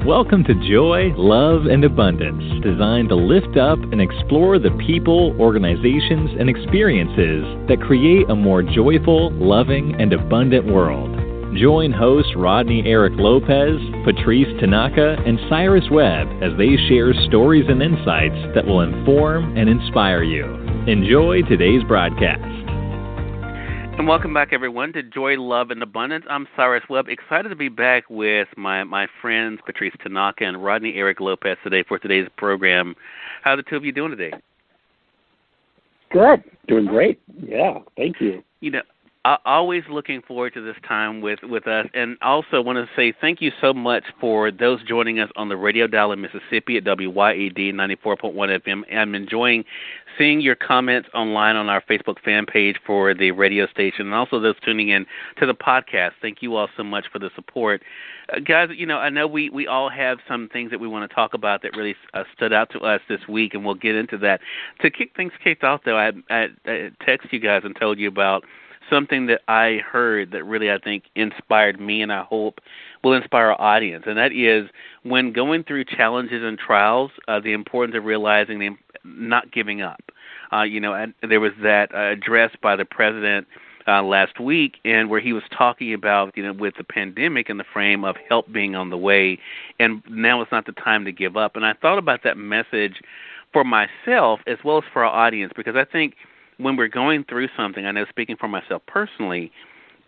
Welcome to Joy, Love, and Abundance, designed to lift up and explore the people, organizations, and experiences that create a more joyful, loving, and abundant world. Join hosts Rodney Eric Lopez, Patrice Tanaka, and Cyrus Webb as they share stories and insights that will inform and inspire you. Enjoy today's broadcast. And welcome back, everyone, to Joy, Love, and Abundance. I'm Cyrus Webb, excited to be back with my friends Patrice Tanaka and Rodney Eric Lopez today for today's program. How are the two of you doing today? Good. Doing great. Yeah, thank you. You know, always looking forward to this time with us, and also want to say thank you so much for those joining us on the radio dial in Mississippi at WYED 94.1 FM. I'm enjoying seeing your comments online on our Facebook fan page for the radio station, and also those tuning in to the podcast. Thank you all so much for the support. Guys, you know, I know we all have some things that we want to talk about that really stood out to us this week, and we'll get into that. To kick things off, though, I texted you guys and told you about something that I heard that really, I think, inspired me, and I hope will inspire our audience, and that is when going through challenges and trials, the importance of realizing not giving up. And there was that address by the president last week, and where he was talking about, with the pandemic in the frame of help being on the way, and now it's not the time to give up. And I thought about that message for myself as well as for our audience, because I think when we're going through something, I know speaking for myself personally,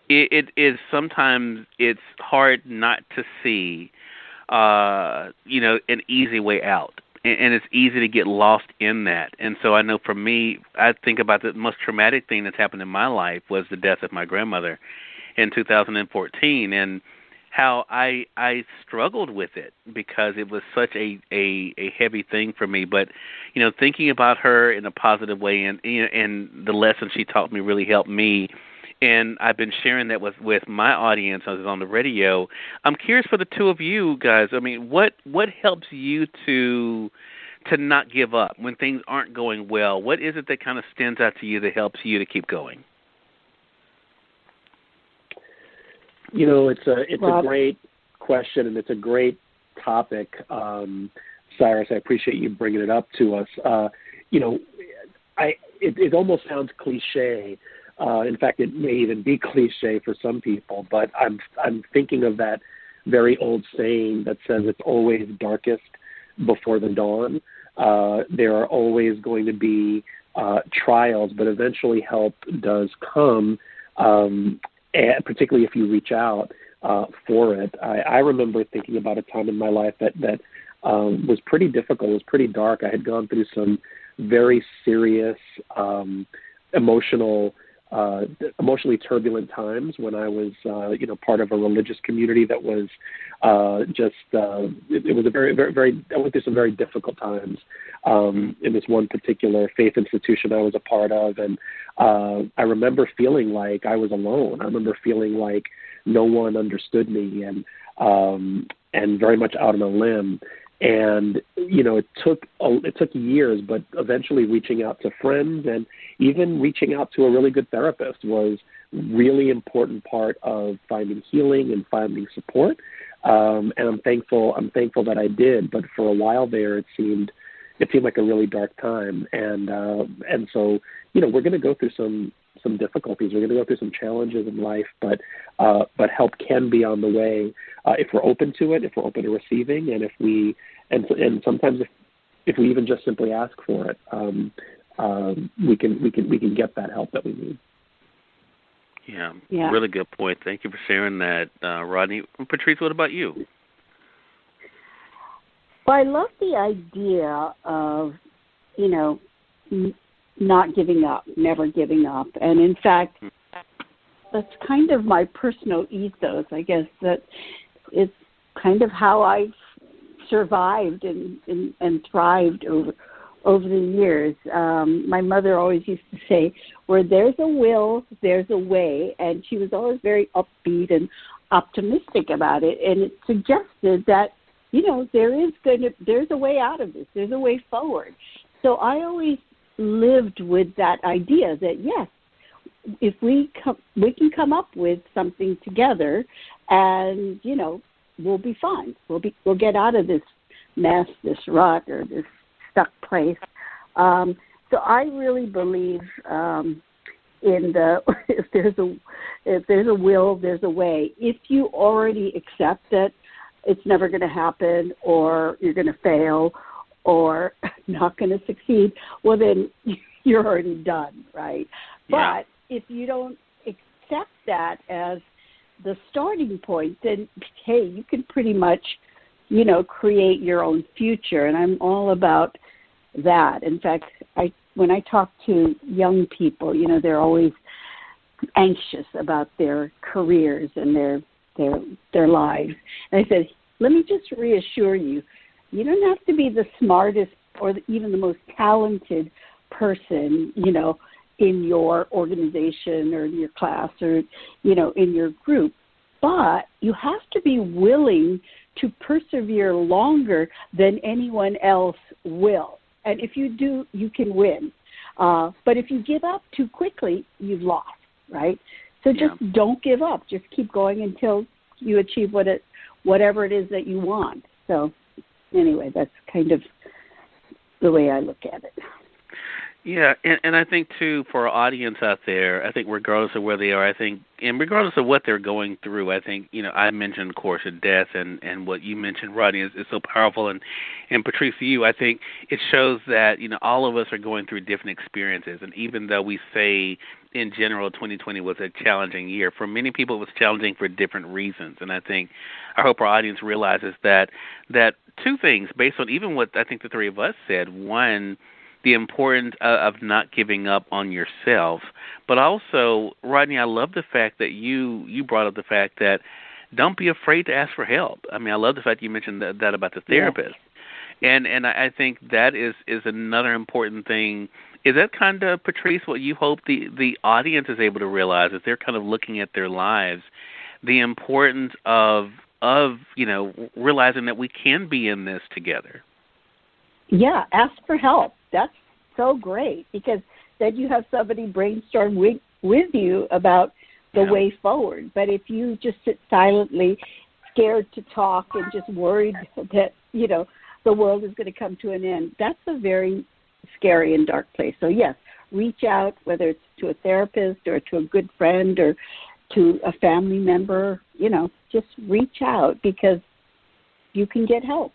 it is sometimes it's hard not to see, an easy way out. And it's easy to get lost in that. And so I know for me, I think about the most traumatic thing that's happened in my life was the death of my grandmother in 2014, and how I struggled with it because it was such a heavy thing for me. But, thinking about her in a positive way and the lessons she taught me really helped me. And I've been sharing that with my audience as on the radio. I'm curious for the two of you guys. I mean, what helps you to not give up when things aren't going well? What is it that kind of stands out to you that helps you to keep going? It's a great question, and it's a great topic. Cyrus, I appreciate you bringing it up to us. It almost sounds cliche. In fact, it may even be cliche for some people, but I'm thinking of that very old saying that says it's always darkest before the dawn. There are always going to be trials, but eventually help does come, and particularly if you reach out for it. I remember thinking about a time in my life that was pretty difficult. It was pretty dark. I had gone through some very serious emotionally turbulent times when I was, part of a religious community that was it was a very, very, very, I went through some very difficult times in this one particular faith institution I was a part of. And I remember feeling like I was alone. I remember feeling like no one understood me and very much out on a limb. And, it took years, but eventually reaching out to friends and even reaching out to a really good therapist was really important part of finding healing and finding support. And I'm thankful that I did. But for a while there, it seemed like a really dark time. And so, we're going to go through some difficulties. We're going to go through some challenges in life, but help can be on the way if we're open to it, if we're open to receiving, and and sometimes if we even just simply ask for it, we can get that help that we need. Yeah, really good point. Thank you for sharing that, Rodney. Patrice, what about you? Well, I love the idea of, not giving up, never giving up. And in fact, that's kind of my personal ethos. I guess that it's kind of how I've survived and thrived over the years. My mother always used to say, where there's a will, there's a way. And she was always very upbeat and optimistic about it. And it suggested that, there's a way out of this. There's a way forward. So I always lived with that idea that, yes, if we can come up with something together and, we'll be fine. We'll get out of this mess, this rut, or this stuck place. So I really believe in the if there's a will, there's a way. If you already accept that it's never going to happen, or you're going to fail, or not going to succeed, well then you're already done, right? Yeah. But if you don't accept that as the starting point, then hey, you can pretty much, create your own future. And I'm all about that. In fact, when I talk to young people, they're always anxious about their careers and their lives. And I said, let me just reassure you, you don't have to be the smartest or even the most talented person, in your organization or in your class or, in your group. But you have to be willing to persevere longer than anyone else will. And if you do, you can win. But if you give up too quickly, you've lost, right? So just don't give up. Just keep going until you achieve whatever it is that you want. So anyway, that's kind of the way I look at it. Yeah, and I think, too, for our audience out there, I think regardless of where they are, and regardless of what they're going through, I think, I mentioned, of course, death, and what you mentioned, Rodney, is so powerful. And Patrice, you, I think it shows that, all of us are going through different experiences. And even though we say, in general, 2020 was a challenging year, for many people it was challenging for different reasons. And I hope our audience realizes that two things, based on even what I think the three of us said. One, the importance of not giving up on yourself. But also, Rodney, I love the fact that you brought up the fact that don't be afraid to ask for help. I mean, I love the fact you mentioned that about the therapist. Yeah. And I think that is another important thing. Is that kind of, Patrice, what you hope the audience is able to realize as they're kind of looking at their lives, the importance of realizing that we can be in this together? Yeah, ask for help. That's so great, because then you have somebody brainstorm with you about the way forward. But if you just sit silently, scared to talk, and just worried that, the world is going to come to an end, that's a very scary and dark place. So, yes, reach out, whether it's to a therapist or to a good friend or to a family member, just reach out, because you can get help.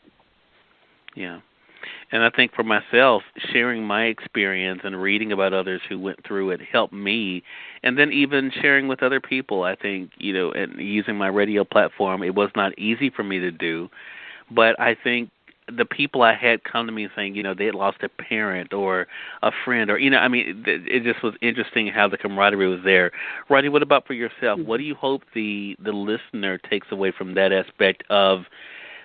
Yeah. And I think for myself, sharing my experience and reading about others who went through it helped me. And then even sharing with other people, I think, and using my radio platform, it was not easy for me to do. But I think the people I had come to me saying, they had lost a parent or a friend, or, it just was interesting how the camaraderie was there. Rodney, what about for yourself? What do you hope the listener takes away from that aspect of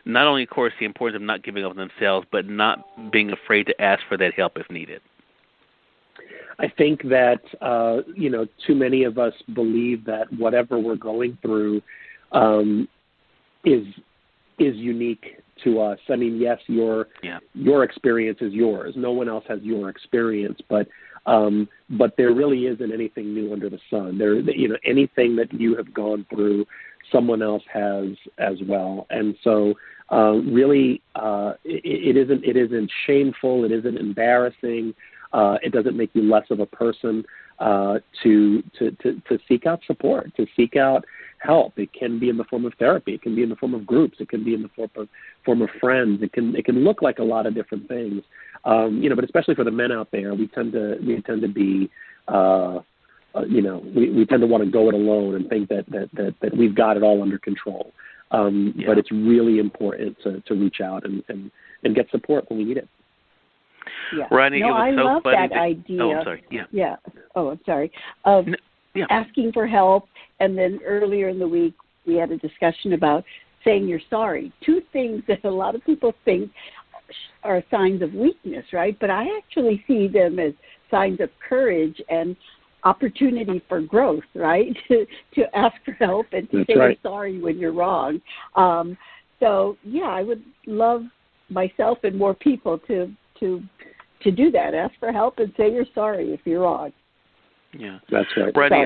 not only, of course, the importance of not giving up on themselves, but not being afraid to ask for that help if needed? I think that, too many of us believe that whatever we're going through is unique to us. I mean, yes, your experience is yours. No one else has your experience, but there really isn't anything new under the sun. Anything that you have gone through, someone else has as well. And so really it isn't shameful, it isn't embarrassing, it doesn't make you less of a person to seek out support, to seek out help. It can be in the form of therapy, it can be in the form of groups, it can be in the form of friends, it can look like a lot of different things. But especially for the men out there, we tend to be we tend to want to go it alone and think that we've got it all under control. But it's really important to reach out and get support when we need it. Yeah. Rodney, it was I so love funny that idea. Oh, I'm sorry. Yeah. Yeah. Oh, I'm sorry. Of asking for help, and then earlier in the week we had a discussion about saying you're sorry. Two things that a lot of people think are signs of weakness, right? But I actually see them as signs of courage and opportunity for growth, right? to ask for help and to say you're sorry when you're wrong. So I would love myself and more people to do that. Ask for help and say you're sorry if you're wrong. Yeah, that's right. Rodney,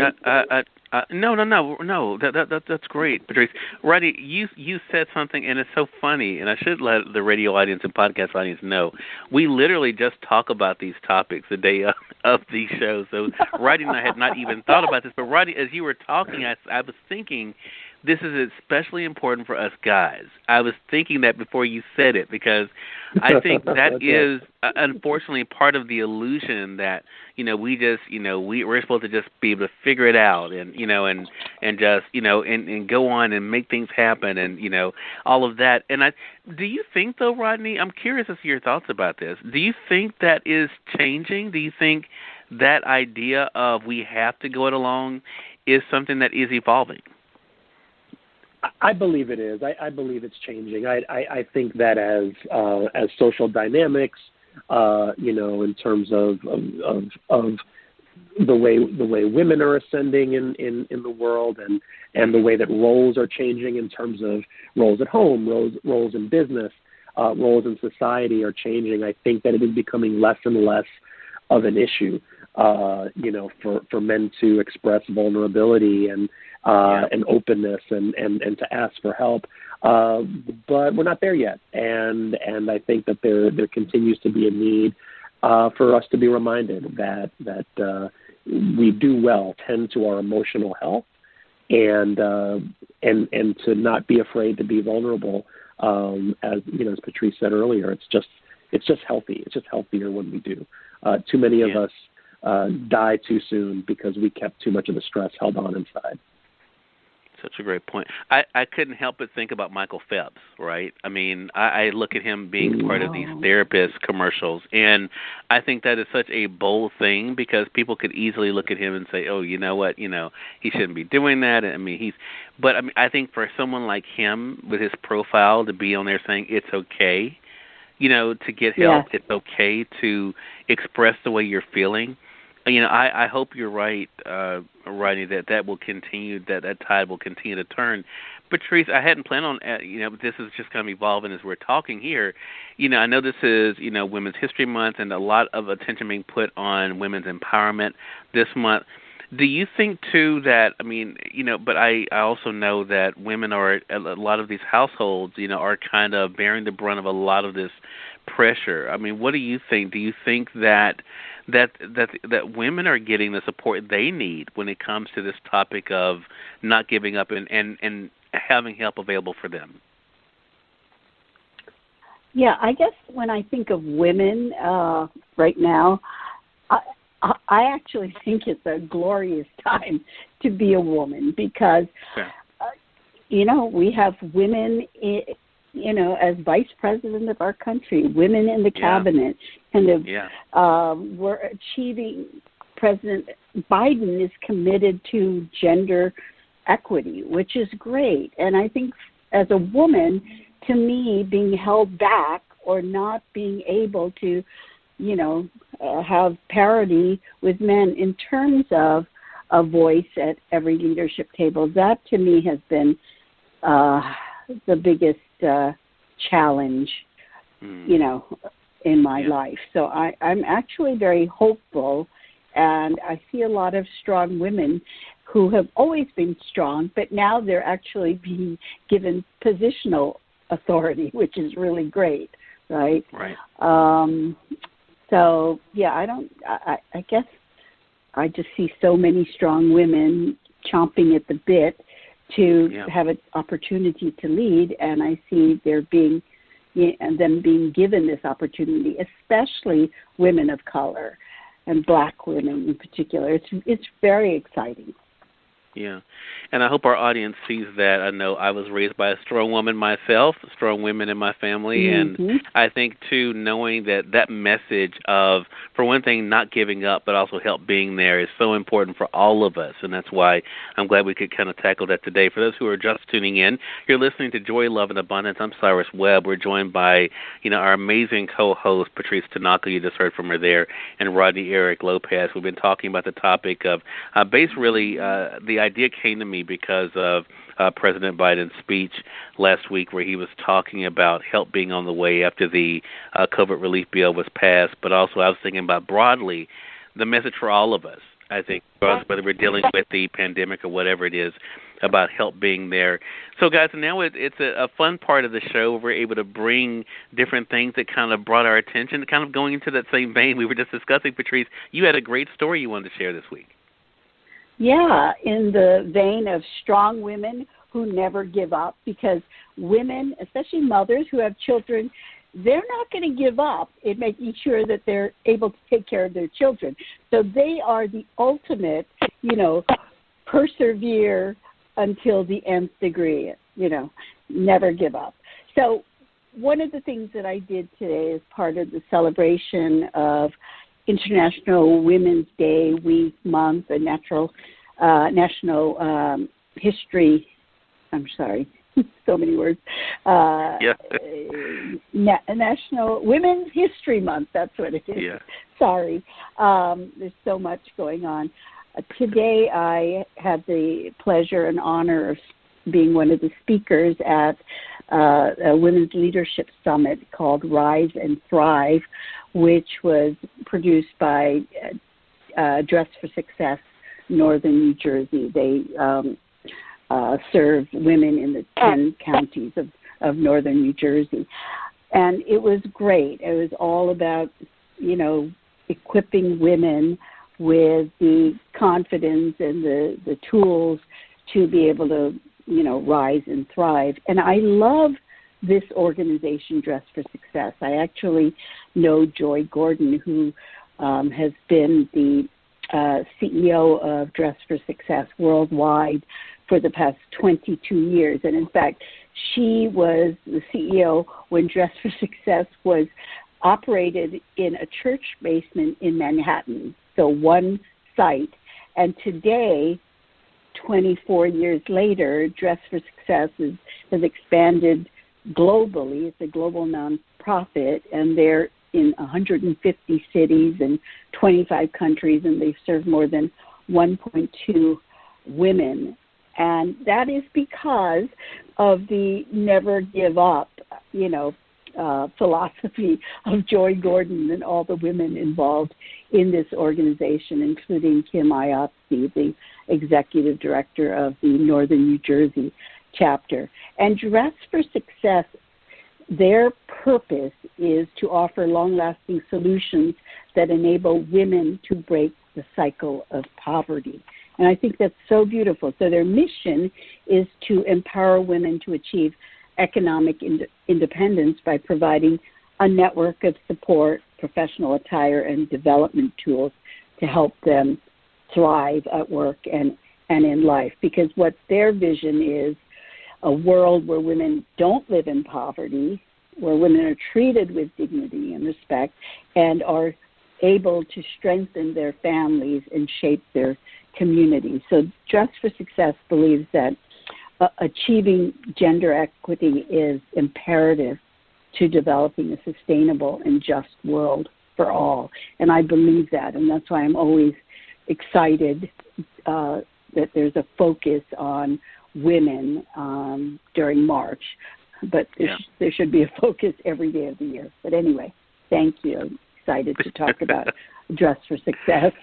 no. That's great, Patrice. Rodney, you said something, and it's so funny, and I should let the radio audience and podcast audience know. We literally just talk about these topics the day of these shows. So Rodney and I had not even thought about this, but Rodney, as you were talking, I was thinking, this is especially important for us guys. I was thinking that before you said it, because I think that is unfortunately part of the illusion that, we just, we're supposed to just be able to figure it out and just, and go on and make things happen and, all of that. And do you think though, Rodney, I'm curious as to your thoughts about this. Do you think that is changing? Do you think that idea of we have to go it alone is something that is evolving? I believe it is. I believe it's changing. I think that as social dynamics, in terms of the way women are ascending in the world, and the way that roles are changing in terms of roles at home, roles in business, roles in society are changing. I think that it is becoming less and less of an issue, for men to express vulnerability and openness and to ask for help. But we're not there yet. And I think that there continues to be a need for us to be reminded that we do well tend to our emotional health and to not be afraid to be vulnerable. As Patrice said earlier, it's just healthy. It's just healthier when we do. Too many of us die too soon because we kept too much of the stress held on inside. Such a great point. I couldn't help but think about Michael Phelps, right? I mean, I look at him being part of these therapist commercials, and I think that is such a bold thing because people could easily look at him and say, oh, you know what, he shouldn't be doing that. I think for someone like him with his profile to be on there saying it's okay, to get help, it's okay to express the way you're feeling. I hope you're right, Rodney, that will continue, that tide will continue to turn. Patrice, I hadn't planned on, this is just kind of evolving as we're talking here. I know this is, Women's History Month and a lot of attention being put on women's empowerment this month. Do you think, too, that, but I also know that women are, a lot of these households, are kind of bearing the brunt of a lot of this pressure. What do you think? Do you think that women are getting the support they need when it comes to this topic of not giving up and having help available for them? Yeah, I guess when I think of women right now, I actually think it's a glorious time to be a woman because, we have women as vice president of our country, women in the cabinet, we're achieving. President Biden is committed to gender equity, which is great. And I think as a woman, to me, being held back or not being able to, have parity with men in terms of a voice at every leadership table, that to me has been the biggest challenge, in my life. So I'm actually very hopeful, and I see a lot of strong women who have always been strong, but now they're actually being given positional authority, which is really great, right? Right. So, I guess I just see so many strong women chomping at the bit to have an opportunity to lead, and I see them being given this opportunity, especially women of color and Black women in particular. It's very exciting. Yeah, and I hope our audience sees that. I know I was raised by a strong woman myself, strong women in my family, and I think, too, knowing that message of, for one thing, not giving up, but also help being there is so important for all of us, and that's why I'm glad we could kind of tackle that today. For those who are just tuning in, you're listening to Joy, Love, and Abundance. I'm Cyrus Webb. We're joined by, our amazing co-host, Patrice Tanaka, you just heard from her there, and Rodney Eric Lopez. We've been talking about the topic of the idea came to me because of President Biden's speech last week where he was talking about help being on the way after the COVID relief bill was passed. But also I was thinking about broadly the message for all of us. I think, whether we're dealing with the pandemic or whatever it is, about help being there. So, guys, now it's a fun part of the show where we're able to bring different things that kind of brought our attention, kind of going into that same vein we were just discussing. Patrice, you had a great story you wanted to share this week. Yeah, in the vein of strong women who never give up, because women, especially mothers who have children, they're not going to give up in making sure that they're able to take care of their children. So they are the ultimate, persevere until the nth degree, never give up. So one of the things that I did today as part of the celebration of International Women's Day Week, Month, and National History, so many words. National Women's History Month, that's what it is. Yeah. Sorry. There's so much going on. Today I had the pleasure and honor of being one of the speakers at a Women's Leadership Summit called Rise and Thrive, which was produced by Dress for Success, Northern New Jersey. They serve women in the 10 counties of Northern New Jersey. And it was great. It was all about, equipping women with the confidence and the tools to be able to, rise and thrive. And I love this organization, Dress for Success. I actually know Joy Gordon, who has been the CEO of Dress for Success worldwide for the past 22 years. And in fact, she was the CEO when Dress for Success was operated in a church basement in Manhattan, so one site. And today, 24 years later, Dress for Success has expanded globally. It's a global nonprofit, and they're in 150 cities and 25 countries, and they serve more than 1.2 women. And that is because of the never give up, philosophy of Joy Gordon and all the women involved in this organization, including Kim Iopsy, the executive director of the Northern New Jersey chapter. And Dress for Success, their purpose is to offer long-lasting solutions that enable women to break the cycle of poverty. And I think that's so beautiful. So their mission is to empower women to achieve economic independence by providing a network of support, professional attire, and development tools to help them thrive at work and in life. Because what their vision is, a world where women don't live in poverty, where women are treated with dignity and respect, and are able to strengthen their families and shape their communities. So Dress for Success believes that achieving gender equity is imperative to developing a sustainable and just world for all. And I believe that, and that's why I'm always excited that there's a focus on women during March. But there should be a focus every day of the year. But anyway, thank you. I'm excited to talk about Dress for Success.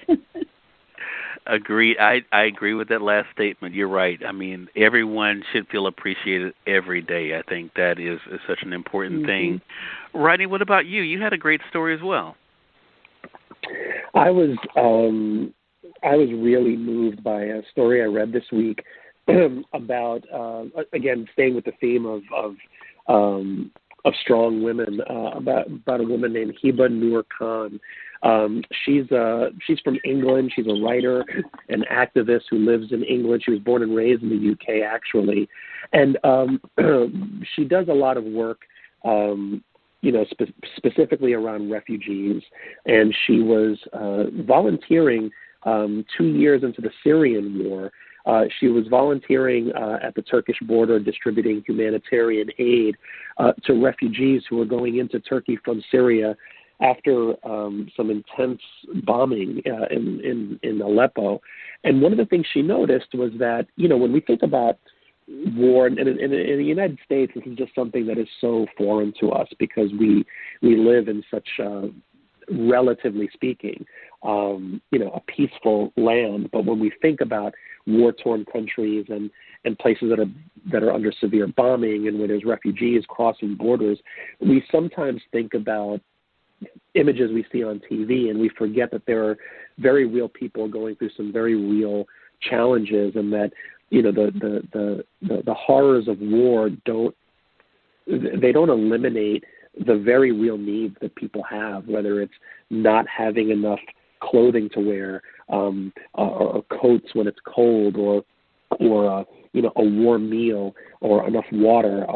Agreed. I agree with that last statement. You're right. I mean, everyone should feel appreciated every day. I think that is such an important thing. Rodney, what about you? You had a great story as well. I was really moved by a story I read this week about again, staying with the theme of strong women, about a woman named Hiba Noor Khan. She's from England. She's a writer, an activist who lives in England. She was born and raised in the UK, actually, and she does a lot of work, specifically around refugees. And she was volunteering 2 years into the Syrian war. She was volunteering at the Turkish border, distributing humanitarian aid to refugees who were going into Turkey from Syria after some intense bombing in Aleppo. And one of the things she noticed was that, when we think about war, and in the United States, this is just something that is so foreign to us because we live in such relatively speaking, a peaceful land. But when we think about war-torn countries and places that are under severe bombing and where there's refugees crossing borders, we sometimes think about images we see on TV, and we forget that there are very real people going through some very real challenges, and that the horrors of war don't eliminate the very real needs that people have, whether it's not having enough clothing to wear, or coats when it's cold, or a warm meal, or enough water.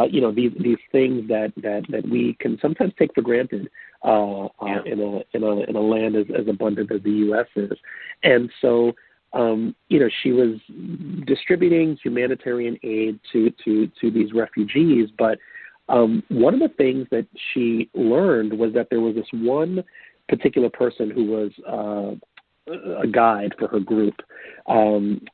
These things that we can sometimes take for granted in a land as abundant as the U.S. is. And so, she was distributing humanitarian aid to these refugees. But one of the things that she learned was that there was this one particular person who was a guide for her group,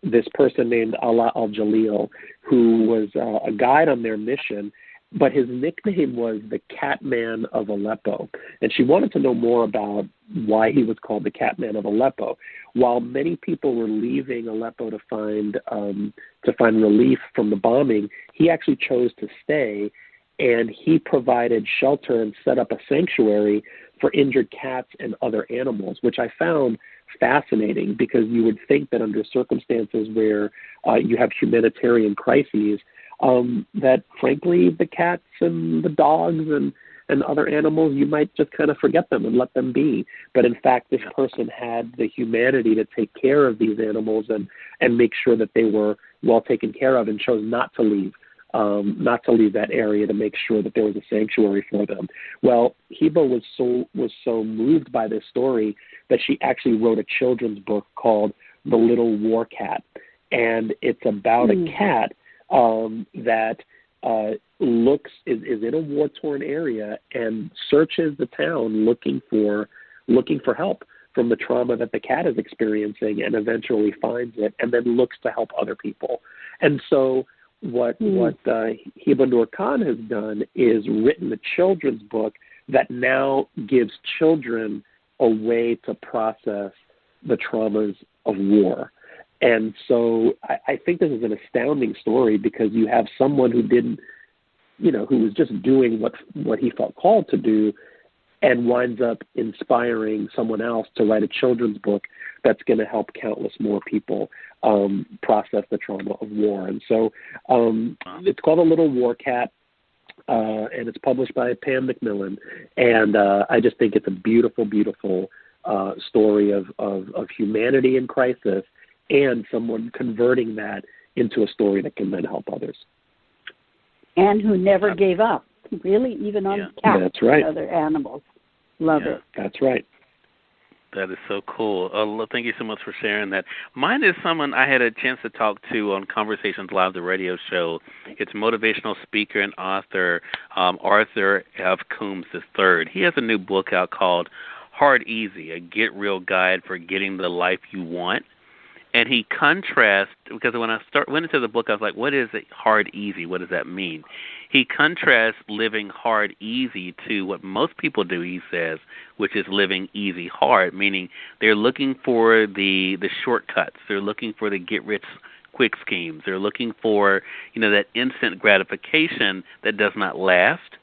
this person named Allah al-Jalil, who was a guide on their mission, but his nickname was the Catman of Aleppo. And she wanted to know more about why he was called the Catman of Aleppo. While many people were leaving Aleppo to find relief from the bombing, he actually chose to stay, and he provided shelter and set up a sanctuary for injured cats and other animals, which I found fascinating, because you would think that under circumstances where you have humanitarian crises, that frankly the cats and the dogs and other animals, you might just kind of forget them and let them be. But in fact, this person had the humanity to take care of these animals and make sure that they were well taken care of, and chose not to leave that area, to make sure that there was a sanctuary for them. Well, Heba was so moved by this story that she actually wrote a children's book called The Little War Cat, and it's about a cat that is in a war-torn area and searches the town looking for help from the trauma that the cat is experiencing, and eventually finds it, and then looks to help other people. And so what Heba Nur Khan has done is written a children's book that now gives children a way to process the traumas of war. And so I think this is an astounding story, because you have someone who didn't, who was just doing what he felt called to do, and winds up inspiring someone else to write a children's book that's going to help countless more people process the trauma of war. And so it's called A Little War Cat, and it's published by Pam Macmillan. And I just think it's a beautiful, beautiful story of humanity in crisis, and someone converting that into a story that can then help others. And who never gave up, really, even on cats That's right. and other animals. Love it. That's right. That is so cool. Thank you so much for sharing that. Mine is someone I had a chance to talk to on Conversations Live, the radio show. It's motivational speaker and author Arthur F. Coombs III. He has a new book out called Hard Easy, a get real guide for getting the life you want. And he contrasts, because when I went into the book, I was like, what is it, hard easy? What does that mean? He contrasts living hard easy to what most people do, he says, which is living easy hard, meaning they're looking for the shortcuts. They're looking for the get-rich-quick schemes. They're looking for, that instant gratification that does not last.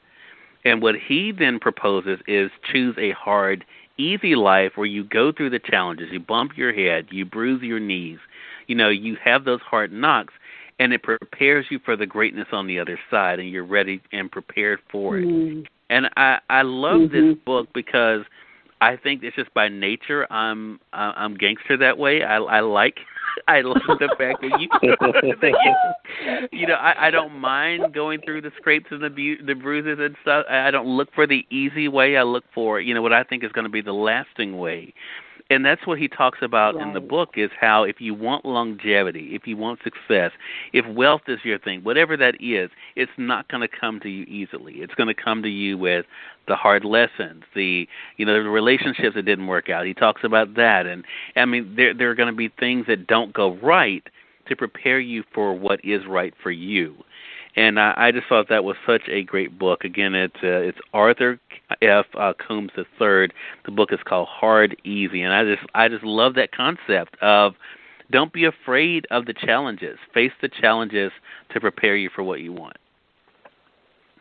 And what he then proposes is choose a hard easy life where you go through the challenges, you bump your head, you bruise your knees, you have those hard knocks, and it prepares you for the greatness on the other side, and you're ready and prepared for it. And I love this book, because I think it's just by nature I'm gangster that way. I like the fact that I don't mind going through the scrapes and the bruises and stuff. I don't look for the easy way. I look for what I think is going to be the lasting way. And that's what he talks about in the book, is how if you want longevity, if you want success, if wealth is your thing, whatever that is, it's not going to come to you easily. It's going to come to you with the hard lessons, the relationships that didn't work out. He talks about that. And, I mean, there are going to be things that don't go right to prepare you for what is right for you. And I just thought that was such a great book. Again, it's Arthur F. Coombs III. The book is called Hard Easy, and I just love that concept of don't be afraid of the challenges. Face the challenges to prepare you for what you want.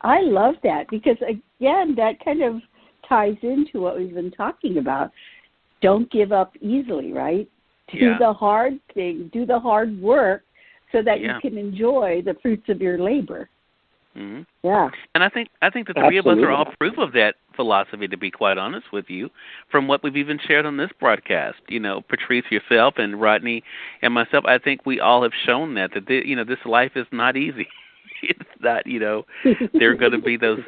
I love that because, again, that kind of ties into what we've been talking about. Don't give up easily, right? Do the hard thing, do the hard work so that you can enjoy the fruits of your labor. Mm-hmm. Yeah. And I think the three of us are all proof of that philosophy, to be quite honest with you, from what we've even shared on this broadcast. You know, Patrice, yourself, and Rodney, and myself, I think we all have shown that this life is not easy. It's not, there are going to be those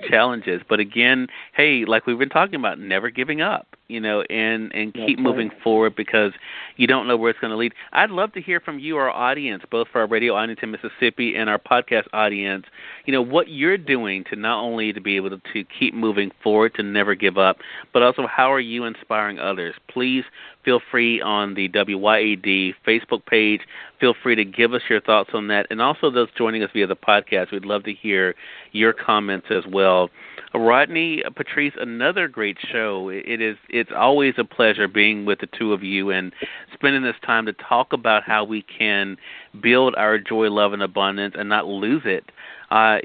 challenges. But again, hey, like we've been talking about, never giving up, and keep moving forward because you don't know where it's going to lead. I'd love to hear from you, our audience, both for our radio audience in Mississippi and our podcast audience, what you're doing to not only to be able to keep moving forward, to never give up, but also how are you inspiring others? Please feel free on the WYAD Facebook page. Feel free to give us your thoughts on that. And also those joining us via the podcast, we'd love to hear your comments as well. Rodney, Patrice, another great show. It's always a pleasure being with the two of you and spending this time to talk about how we can build our joy, love, and abundance and not lose it,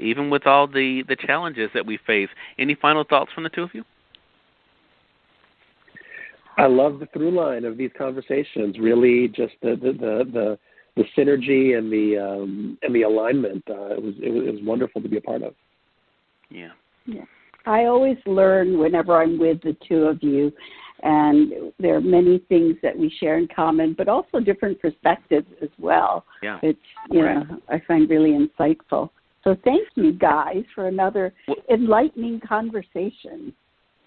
even with all the challenges that we face. Any final thoughts from the two of you? I love the through line of these conversations. Really, just the synergy and the alignment. It was wonderful to be a part of. Yeah. I always learn whenever I'm with the two of you, and there are many things that we share in common, but also different perspectives as well. Yeah. Which I find really insightful. So thank you guys for another enlightening conversation.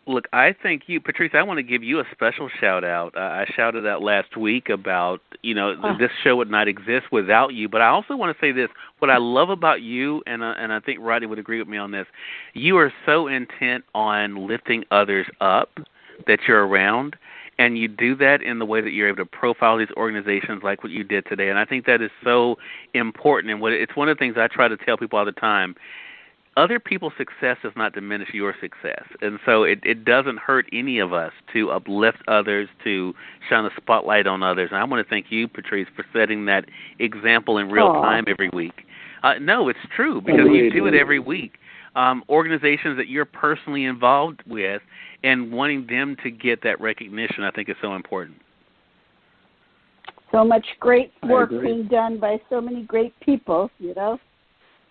Look, I thank you, Patrice. I want to give you a special shout out. I shouted out last week about this show would not exist without you. But I also want to say this: what I love about you, and I think Rodney would agree with me on this, you are so intent on lifting others up that you're around, and you do that in the way that you're able to profile these organizations like what you did today. And I think that is so important. And it's one of the things I try to tell people all the time. Other people's success does not diminish your success. And so it doesn't hurt any of us to uplift others, to shine a spotlight on others. And I want to thank you, Patrice, for setting that example in real time every week. No, it's true, because you do it every week. Organizations that you're personally involved with and wanting them to get that recognition, I think, is so important. So much great work being done by so many great people,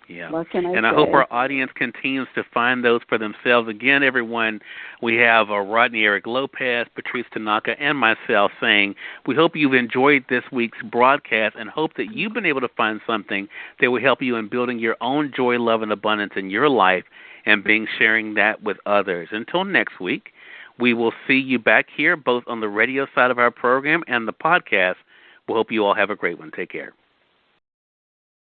Yeah, what can I say? I hope our audience continues to find those for themselves. Again, everyone, we have Rodney Eric Lopez, Patrice Tanaka, and myself saying we hope you've enjoyed this week's broadcast and hope that you've been able to find something that will help you in building your own joy, love, and abundance in your life and sharing that with others. Until next week, we will see you back here both on the radio side of our program and the podcast. We hope you all have a great one. Take care.